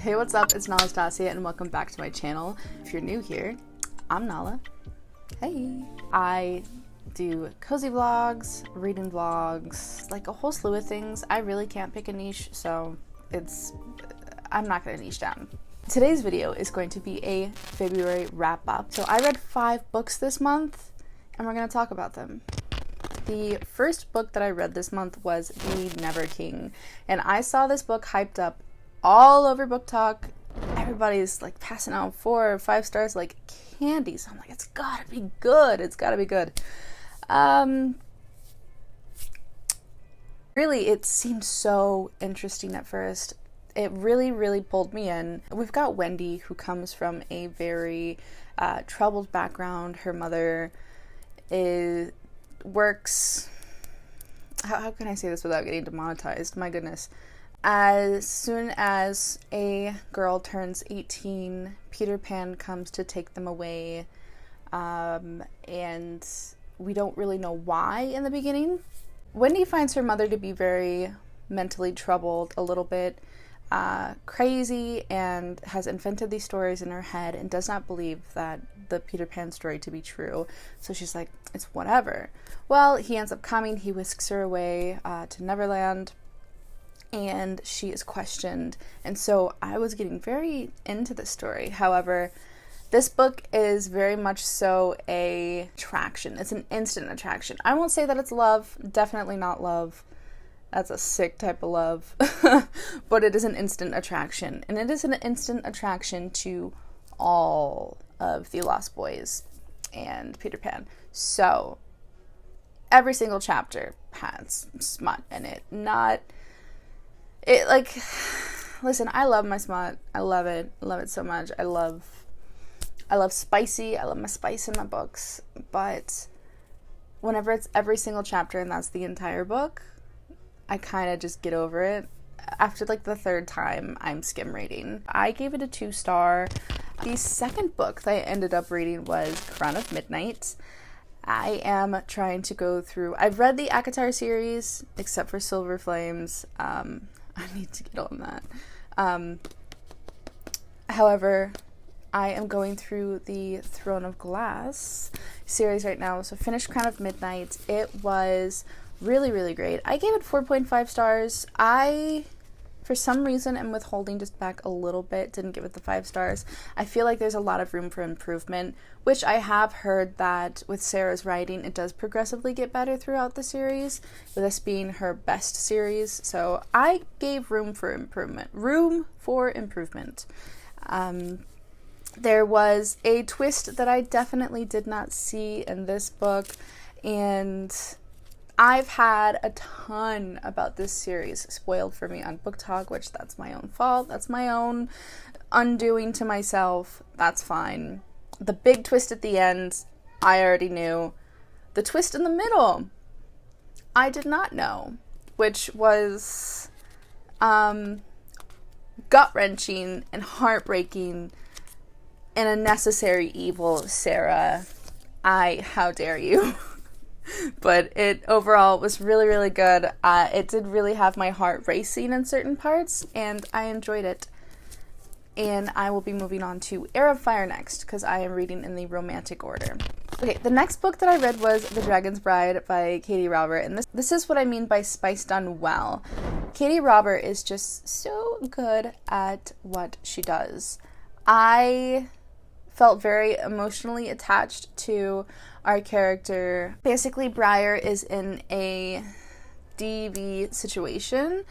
Hey, what's up? It's Nala Stasia and welcome back to my channel. If you're new here, I'm Nala. Hey. I do cozy vlogs, reading vlogs, like a whole slew of things. I really can't pick a niche, so I'm not gonna niche down. Today's video is going to be a February wrap-up. So I read 5 books this month and we're gonna talk about them. The first book that I read this month was The Never King, and I saw this book hyped up all over Book Talk. Everybody's like passing out 4 or 5 stars like candy, so I'm like, it's gotta be good, it's gotta be good. Really, it seemed so interesting at first. It really pulled me in. We've got Wendy, who comes from a very troubled background. Her mother works, how can I say this without getting demonetized? My goodness. As soon as a girl turns 18, Peter Pan comes to take them away, and we don't really know why in the beginning. Wendy finds her mother to be very mentally troubled, a little bit crazy, and has invented these stories in her head and does not believe that the Peter Pan story to be true. So she's like, it's whatever. Well, he ends up coming, he whisks her away to Neverland, and she is questioned. And so I was getting very into this story. However, this book is very much so a attraction. It's an instant attraction. I won't say that it's love, definitely not love. That's a sick type of love. But it is an instant attraction. And it is an instant attraction to all of the Lost Boys and Peter Pan. So, every single chapter has smut in it. Listen, I love my smut. I love it. I love it so much. I love spicy. I love my spice in my books. But whenever it's every single chapter and that's the entire book, I kind of just get over it. After like the 3rd time, I'm skim reading. I gave it a 2-star. The second book that I ended up reading was Crown of Midnight. I am trying to go through, I've read the ACOTAR series, except for Silver Flames. I need to get on that. However, I am going through the Throne of Glass series right now. So finished Crown of Midnight. It was really great. I gave it 4.5 stars. I, for some reason, am withholding just back a little bit, didn't give it the 5 stars. I feel like there's a lot of room for improvement, which I have heard that with Sarah's writing, it does progressively get better throughout the series, with this being her best series. So I gave room for improvement. There was a twist that I definitely did not see in this book, and I've had a ton about this series spoiled for me on Book Talk, which that's my own fault. That's my own undoing to myself. That's fine. The big twist at the end, I already knew. The twist in the middle, I did not know, which was gut-wrenching and heartbreaking and a necessary evil. Sarah, how dare you? But it overall was really good. It did really have my heart racing in certain parts, and I enjoyed it. And I will be moving on to Heir of Fire next, because I am reading in the romantic order. Okay, the next book that I read was The Dragon's Bride by Katie Robert, and this is what I mean by spice done well. Katie Robert is just so good at what she does. I felt very emotionally attached to our character. Basically, Briar is in a DV situation,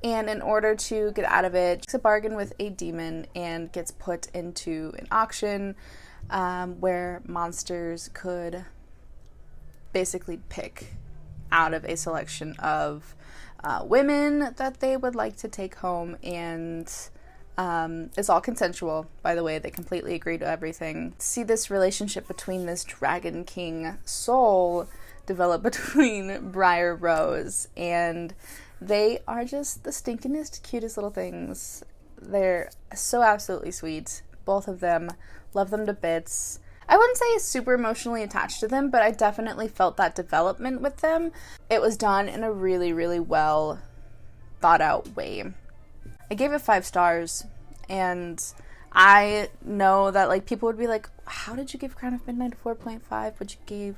and in order to get out of it, makes a bargain with a demon and gets put into an auction where monsters could basically pick out of a selection of women that they would like to take home, and it's all consensual, by the way. They completely agree to everything. See this relationship between this Dragon King soul develop between Briar Rose, and they are just the stinkingest, cutest little things. They're so absolutely sweet. Both of them. Love them to bits. I wouldn't say super emotionally attached to them, but I definitely felt that development with them. It was done in a really well thought out way. I gave it 5 stars, And I know that like people would be like, how did you give Crown of Midnight a 4.5, but you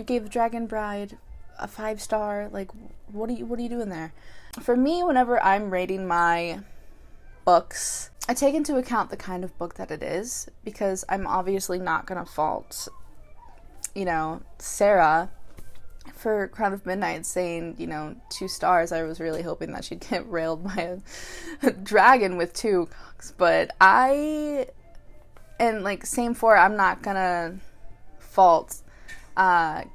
gave Dragon Bride a 5-star? Like, what are you doing there? For me, whenever I'm rating my books, I take into account the kind of book that it is, because I'm obviously not gonna fault, you know, Sarah for Crown of Midnight saying, you know, 2 stars. I was really hoping that she'd get railed by a dragon with 2 cocks. But and like, same for, I'm not gonna fault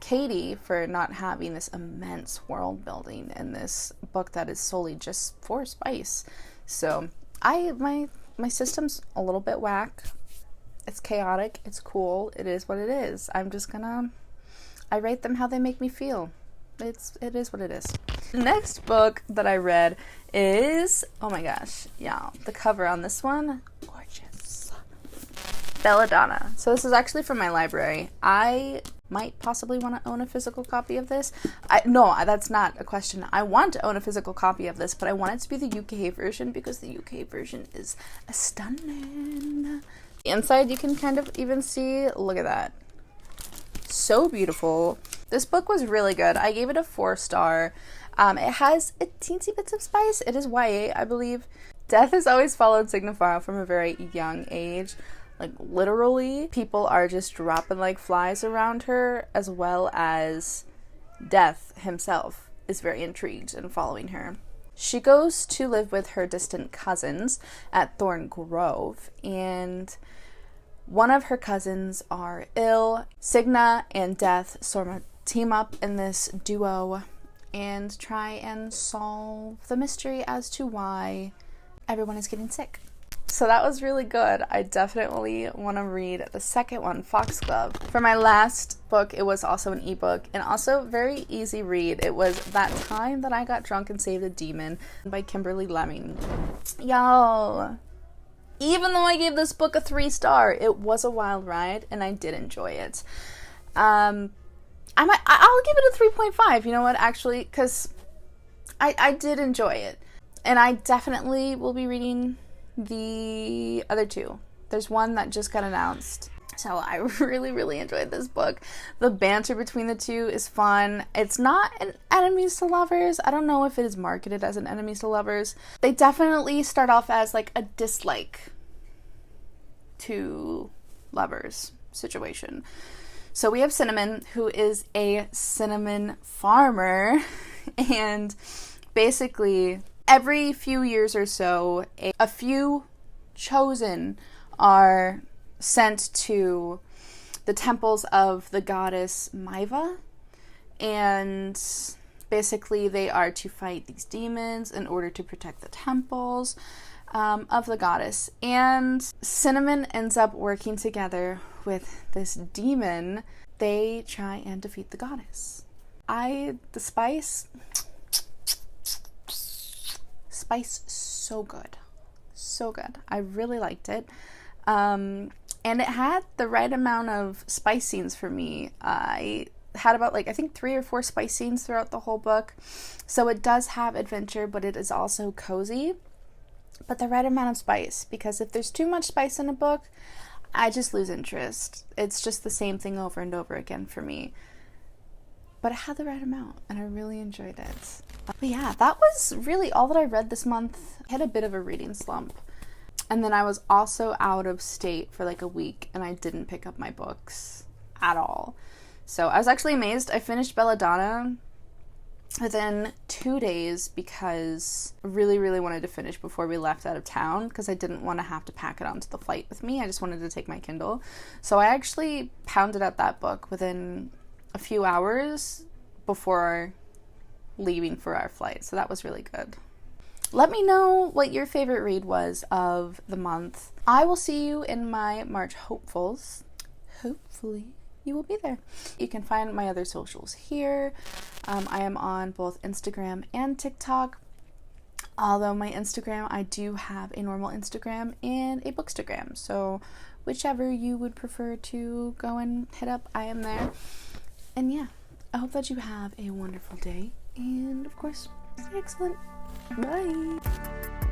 Katie for not having this immense world building in this book that is solely just for spice. So my system's a little bit whack. It's chaotic. It's cool. It is what it is. I rate them how they make me feel. It is what it is. The next book that I read is, oh my gosh, y'all, the cover on this one, gorgeous. Belladonna. So this is actually from my library. I might possibly want to own a physical copy of this. No, that's not a question. I want to own a physical copy of this, but I want it to be the UK version because the UK version is stunning. The inside you can kind of even see, look at that. So beautiful. This book was really good. I gave it a 4-star. It has a teensy bits of spice. It is YA, I believe. Death has always followed Signifara from a very young age. Like, literally, people are just dropping like flies around her, as well as Death himself is very intrigued and following her. She goes to live with her distant cousins at Thorn Grove, and one of her cousins are ill. Signa and Death sort of team up in this duo and try and solve the mystery as to why everyone is getting sick. So that was really good. I definitely want to read the second one, Foxglove. For my last book, it was also an ebook and also very easy read. It was That Time That I Got Drunk and Saved a Demon by Kimberly Lemming. Y'all, even though I gave this book a 3-star, it was a wild ride and I did enjoy it. I'll give it a 3.5. You know what, actually, because I did enjoy it. And I definitely will be reading the other 2. There's one that just got announced. So I really, really enjoyed this book. The banter between the 2 is fun. It's not an enemies to lovers. I don't know if it is marketed as an enemies to lovers. They definitely start off as like a dislike to lovers situation. So we have Cinnamon, who is a cinnamon farmer, and basically every few years or so, a few chosen are sent to the temples of the goddess Maiva, and basically they are to fight these demons in order to protect the temples of the goddess. And Cinnamon ends up working together with this demon. They try and defeat the goddess. The spice, so good. So good. I really liked it. And it had the right amount of spice scenes for me. I had about I think 3 or 4 spice scenes throughout the whole book. So it does have adventure, but it is also cozy. But the right amount of spice, because if there's too much spice in a book, I just lose interest. It's just the same thing over and over again for me. But it had the right amount, and I really enjoyed it. But yeah, that was really all that I read this month. I had a bit of a reading slump. And then I was also out of state for a week, and I didn't pick up my books at all. So I was actually amazed. I finished Belladonna within 2 days because I really, really wanted to finish before we left out of town, because I didn't want to have to pack it onto the flight with me. I just wanted to take my Kindle. So I actually pounded out that book within a few hours before leaving for our flight. So that was really good. Let me know what your favorite read was of the month. I will see you in my March hopefuls. Hopefully you will be there. You can find my other socials here. I am on both Instagram and TikTok. Although my Instagram, I do have a normal Instagram and a Bookstagram. So whichever you would prefer to go and hit up, I am there. And yeah, I hope that you have a wonderful day. And of course, stay excellent. Bye.